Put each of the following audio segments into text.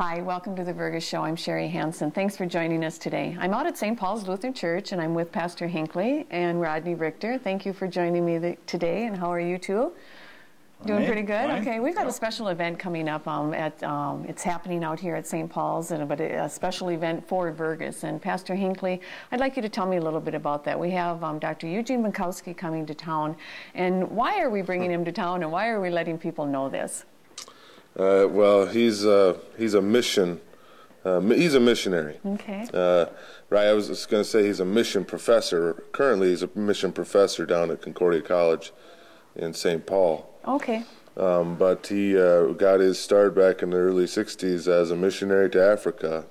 Hi, welcome to the Vergas Show. I'm Sherri Hansen. Thanks for joining us today. I'm out at St. Paul's Lutheran Church, and I'm with Pastor Hinckley and Rodney Richter. Thank you for joining me today, and how are you two? Doing pretty good? Fine. Okay, we've got a special event coming up it's happening out here at St. Paul's, but a special event for Vergas. And Pastor Hinckley, I'd like you to tell me a little bit about that. We have Dr. Eugene Minkowski coming to town, and why are we bringing him to town, and why are we letting people know this? Well, he's a mission. He's a missionary. Okay. Right. I was just going to say he's a mission professor. Currently, he's a mission professor down at Concordia College in St. Paul. Okay. But he got his start back in the early '60s as a missionary to Africa,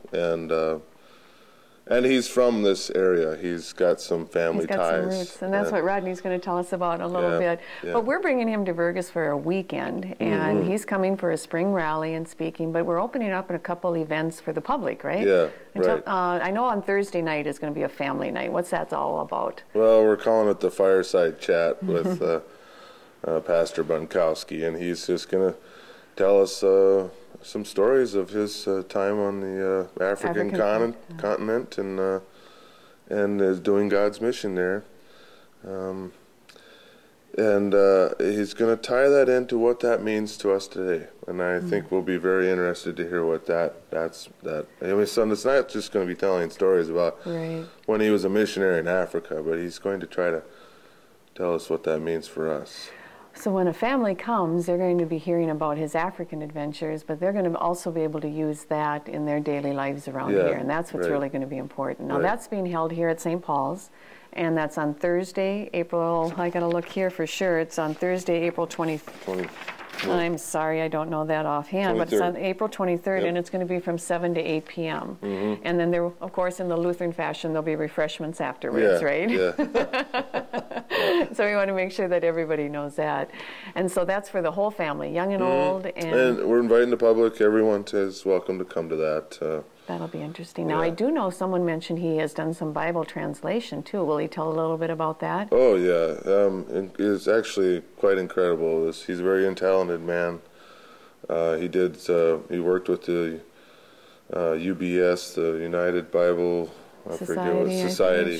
and he's from this area. He's got some family ties. Some roots, and that's what Rodney's going to tell us about a little bit. Yeah. But we're bringing him to Vergas for a weekend, and he's coming for a spring rally and speaking, but we're opening up in a couple events for the public, right? Yeah, right. I know on Thursday night is going to be a family night. What's that all about? Well, we're calling it the Fireside Chat with Pastor Bunkowski, and he's just going to tell us some stories of his time on the African continent and is doing God's mission there. And he's going to tie that into what that means to us today. And I think we'll be very interested to hear what that's. I mean, son, it's not just going to be telling stories about when he was a missionary in Africa, but he's going to try to tell us what that means for us. So when a family comes, they're going to be hearing about his African adventures, but they're going to also be able to use that in their daily lives around here, and that's what's really going to be important. Now, that's being held here at St. Paul's, and that's on Thursday, April, I got to look here for sure, it's on Thursday, April 20th. I'm sorry, I don't know that offhand, but it's on April 23rd, and it's going to be from 7 to 8 p.m. And then there, of course, in the Lutheran fashion, there'll be refreshments afterwards, right? Yeah. So we want to make sure that everybody knows that. And so that's for the whole family, young and old. And we're inviting the public. Everyone is welcome to come to that. That'll be interesting. Now, I do know someone mentioned he has done some Bible translation, too. Will he tell a little bit about that? Oh, yeah. It's actually quite incredible. He's a very talented man. He worked with the UBS, the United Bible Society.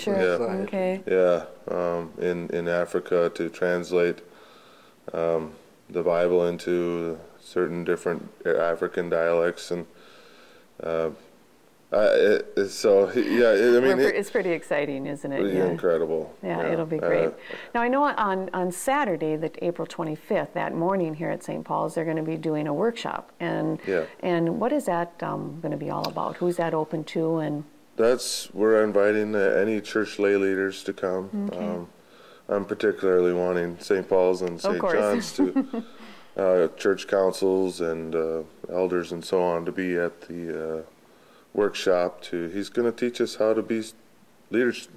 In Africa to translate the Bible into certain different African dialects, and it's pretty exciting, isn't it? Yeah. Incredible. Yeah, it'll be great. Now, I know on Saturday, April 25th, that morning here at St. Paul's, they're going to be doing a workshop. And what is that going to be all about? Who's that open to? And we're inviting any church lay leaders to come. Okay. I'm particularly wanting St. Paul's and St. John's to church councils and elders and so on to be at the workshop. He's going to teach us how to be leaders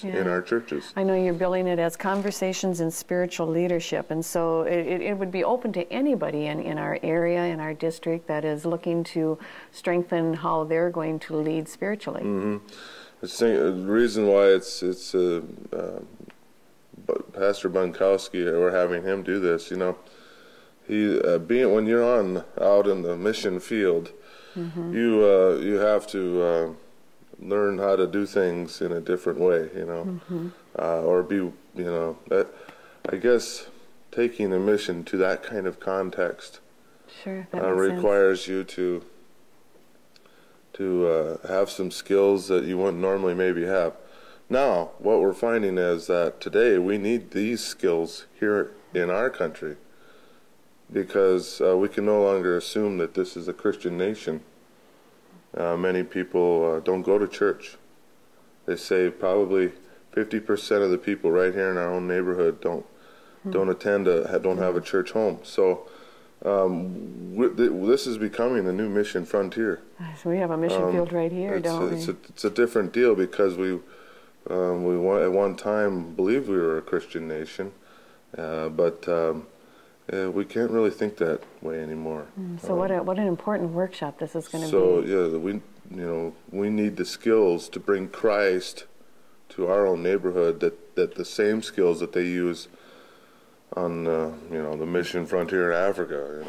in our churches. I know you're billing it as Conversations in Spiritual Leadership, and so it would be open to anybody in our area, in our district, that is looking to strengthen how they're going to lead spiritually. The reason why it's Pastor Bunkowski, we're having him do this, when you're out in the mission field, you have to learn how to do things in a different way, or be, I guess taking a mission to that kind of context requires you to have some skills that you wouldn't normally maybe have. Now, what we're finding is that today we need these skills here in our country, because we can no longer assume that this is a Christian nation. Many people don't go to church. They say probably 50% of the people right here in our own neighborhood don't have a church home. So this is becoming a new mission frontier. So we have a mission field right here, don't we? It's a different deal, because we at one time believed we were a Christian nation, but we can't really think that way anymore. So what an important workshop this is going to be. So we need the skills to bring Christ to our own neighborhood. That the same skills that they use on the mission frontier in Africa.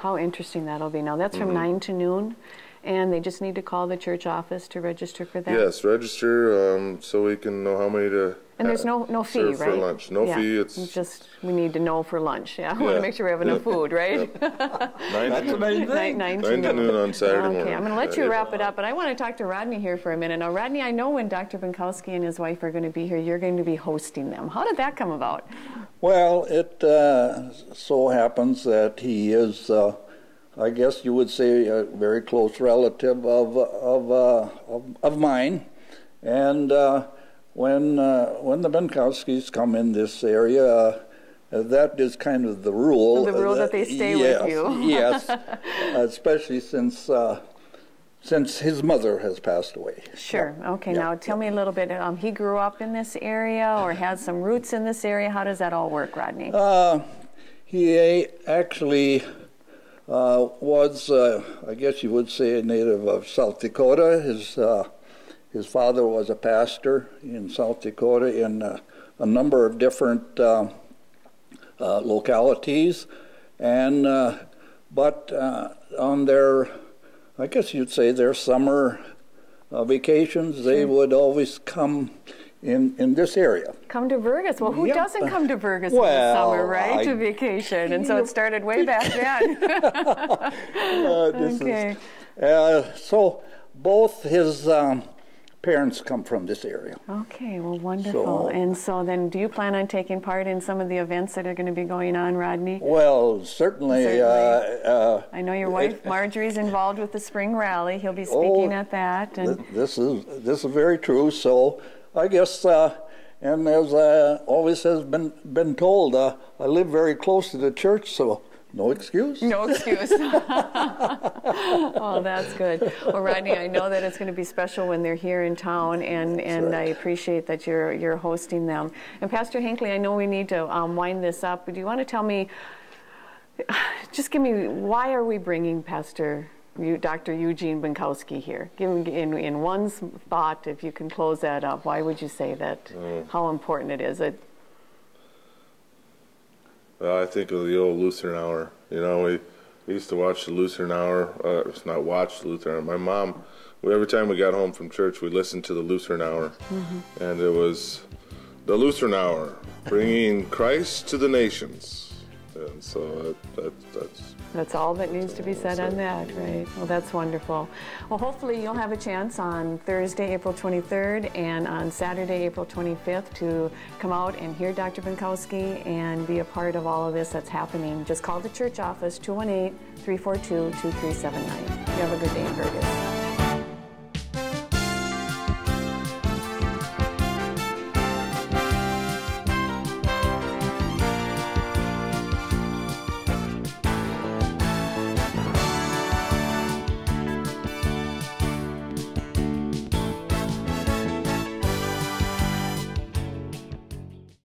How interesting that'll be. Now, that's from 9 to noon, and they just need to call the church office to register for that? Yes, register so we can know how many to And there's no fee, right? for lunch. No fee. It's just, we need to know for lunch. Yeah, I want to make sure we have enough food, right? That's the main thing. 9 to noon on Saturday morning. Okay, I'm going to let you wrap it up, but I want to talk to Rodney here for a minute. Now, Rodney, I know when Dr. Binkowski and his wife are going to be here, you're going to be hosting them. How did that come about? Well, it so happens that he is, I guess you would say, a very close relative of mine, and when the Binkowskis come in this area, that is kind of the rule. The rule that they stay with you. Yes, especially since his mother has passed away. Sure. Okay. Now tell me a little bit. He grew up in this area or has some roots in this area. How does that all work, Rodney? He actually was, I guess you would say, a native of South Dakota. His father was a pastor in South Dakota in a number of different localities, and but on their, I guess you'd say, their summer vacations, they would always come in this area. Come to Vergas. Well, who doesn't come to Vergas in the summer, right, to vacation? And so it started way back then. Okay. So both his parents come from this area. Okay, well, wonderful. And so then do you plan on taking part in some of the events that are going to be going on, Rodney? Well, certainly. I know your wife Marjorie's involved with the spring rally. He'll be speaking at that. And this is very true. So I guess, and as always has been told, I live very close to the church, so no excuse. No excuse. Oh, that's good. Well, Rodney, I know that it's going to be special when they're here in town, and I appreciate that you're hosting them. And Pastor Hinckley, I know we need to wind this up, but do you want to tell me, just give me, why are we bringing Dr. Eugene Binkowski here? Give me in one thought, if you can close that up. Why would you say that? How important it is? I think of the old Lutheran Hour. You know, we used to watch the Lutheran Hour. It's not watch the Lutheran Hour. My mom, every time we got home from church, we listened to the Lutheran Hour. And it was the Lutheran Hour, bringing Christ to the nations. And so that's all that needs to be said on that, right? Well, that's wonderful. Well, hopefully you'll have a chance on Thursday, April 23rd, and on Saturday, April 25th, to come out and hear Dr. Binkowski and be a part of all of this that's happening. Just call the church office, 218-342-2379. You have a good day in Vergas.